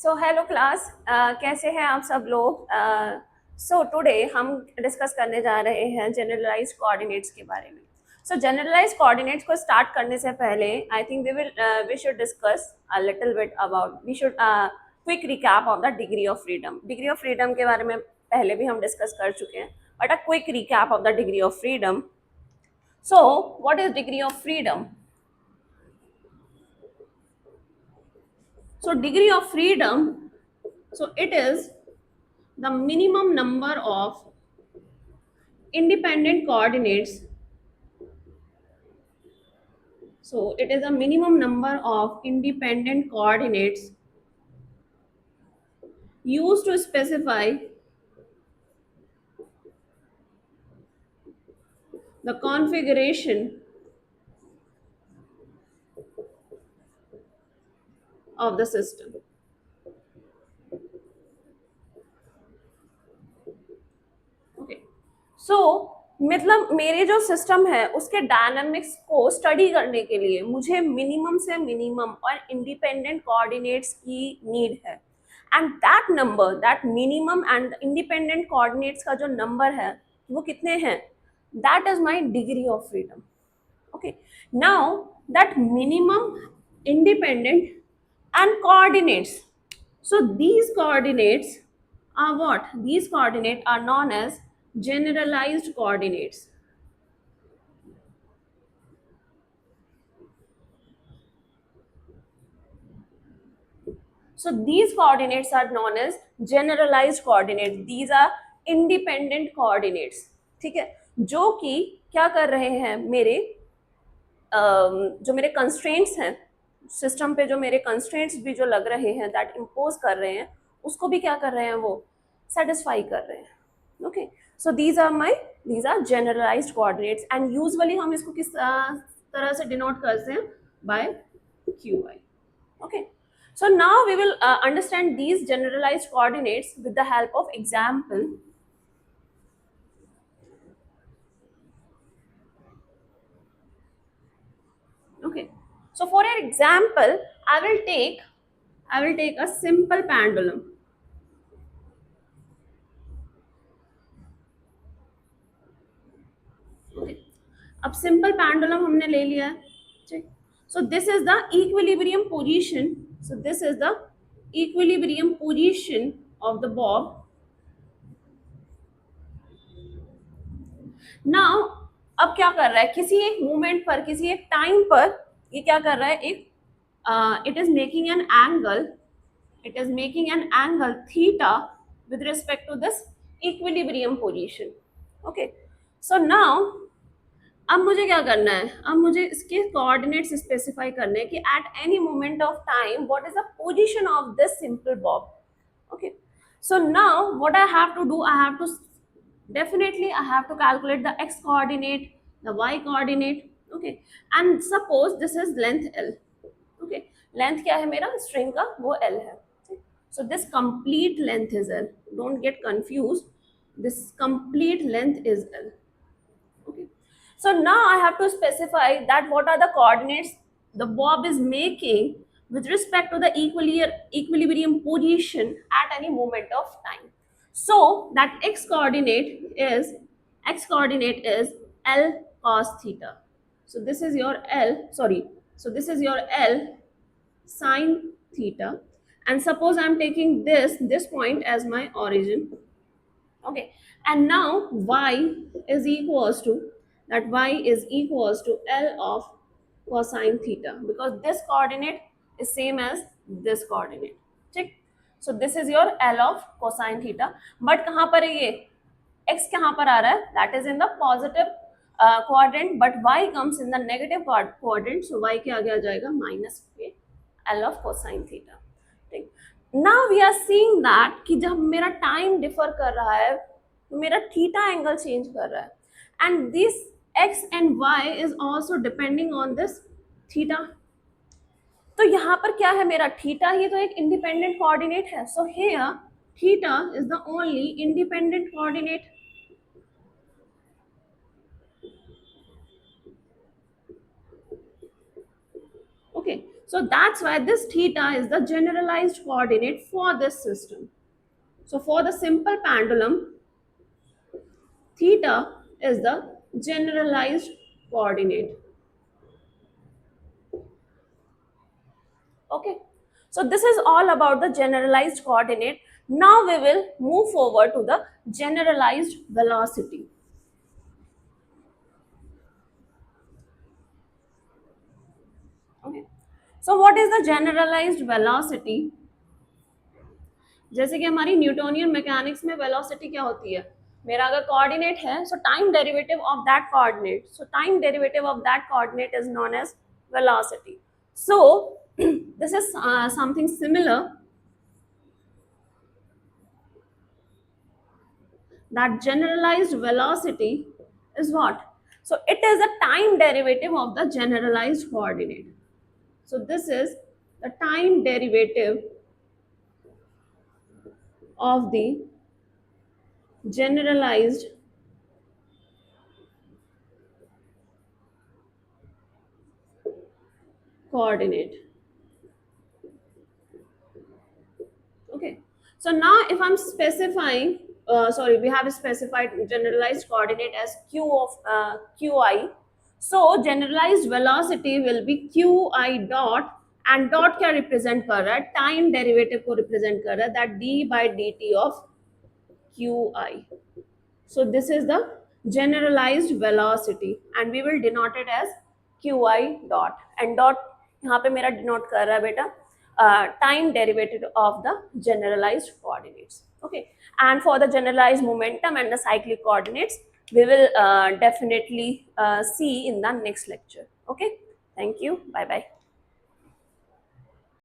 So hello class, कैसे हैं आप सब लोग। सो टुडे हम डिस्कस करने जा रहे हैं जनरलाइज्ड कोऑर्डिनेट्स के बारे में। सो जनरलाइज्ड कोऑर्डिनेट्स को स्टार्ट करने से पहले I think we should discuss a little bit about we should quick recap of the degree of freedom. Degree of freedom के बारे में पहले भी हम डिस्कस कर चुके हैं, but a quick recap of the degree of freedom. So what is degree of freedom? So degree of freedom, so it is the minimum number of independent coordinates. So it is a minimum number of independent coordinates used to specify the configuration of the system. Okay. So मतलब मेरे जो system है उसके dynamics को study करने के लिए मुझे मिनिमम से मिनिमम और इंडिपेंडेंट कोऑर्डिनेट्स की नीड है, and that number, that minimum and independent coordinates का जो नंबर है वो कितने हैं, that is my degree of freedom. Okay, now that minimum independent and coordinates, so these coordinates are what? These coordinates are known as generalized coordinates. So these coordinates are known as generalized coordinates. These are independent coordinates. ठीक है, जो कि क्या कर रहे हैं, मेरे जो मेरे कंस्ट्रेंट्स हैं सिस्टम पे, जो मेरे कंस्ट्रेंट्स भी जो लग रहे हैं, दैट इम्पोज कर रहे हैं, उसको भी क्या कर रहे हैं, वो सेटिस्फाई कर रहे हैं. Okay, so these are generalised coordinates, and usually हम इसको किस तरह से डिनोट करते हैं, बाय क्यू आई. ओके, so now we will understand these generalized coordinates with the help of example. Okay, so for an example I will take a simple pendulum. Okay, अब simple pendulum हमने ले लिया है, ठीक. So this is the equilibrium position, so this is the equilibrium position of the Bob. Now अब क्या कर रहा है, किसी एक मोमेंट पर, किसी एक टाइम पर ये क्या कर रहा है, एक it is making an angle, it is making an angle theta with respect to this equilibrium position. Okay, so now अब मुझे क्या करना है, अब मुझे इसके कोऑर्डिनेट्स स्पेसिफाई करने हैं कि at any moment of time what is the position of this simple Bob. Okay, so now what I have to do, I have to definitely I have to calculate the x coordinate, the y coordinate. Okay, and suppose this is length L. Okay, length क्या है मेरा string का, वो L है. So this complete length is L. Don't get confused. This complete length is L. Okay. So now I have to specify that what are the coordinates the bob is making with respect to the equilibrium position at any moment of time. So that x coordinate is L cos theta. So this is your L. Sorry. So this is your L sine theta, and suppose I'm taking this point as my origin. Okay, and now y is equals to, that y is equals to L of cosine theta, because this coordinate is same as this coordinate. ठीक, so this is your L of cosine theta, but कहाँ पर है ये x कहाँ पर आ रहा है, that is in the positive quadrant, but y comes in the negative quadrant, so y के आगे आ जाएगा minus k L of cosine theta. ठीक, now we are seeing that कि जब मेरा टाइम डिफर कर रहा है तो मेरा थीटा एंगल चेंज कर रहा है, and this x and y is also depending on this theta. तो यहाँ पर क्या है, मेरा थीटा ही तो एक इंडिपेंडेंट कोऑर्डिनेट है. So here theta is the only independent coordinate. Okay, So that's why this theta is the generalized coordinate for this system. So for the simple pendulum, theta is the generalized coordinate. Okay. So this is all about the generalized coordinate. Now we will move forward to the generalized velocity. Okay. So what is the generalized velocity? जैसे कि हमारी Newtonian mechanics में velocity क्या होती है, मेरा अगर coordinate है so time derivative of that coordinate, so time derivative of that coordinate is known as velocity. So this is something similar, that generalized velocity is what? So it is a time derivative of the generalized coordinate. So this is the time derivative of the generalized coordinate. Okay. So now if I'm specifying, sorry, we have specified generalized coordinate as q of qi. So generalized velocity will be qi dot, and dot क्या represent कर रहा है, time derivative को represent कर रहा है, that d by dt of qi. So this is the generalized velocity and we will denote it as qi dot, and dot यहाँ पे मेरा denote कर रहा है बेटा time derivative of the generalized coordinates. Okay, and for the generalized momentum and the cyclic coordinates we will definitely see in the next lecture. Okay, thank you, bye bye.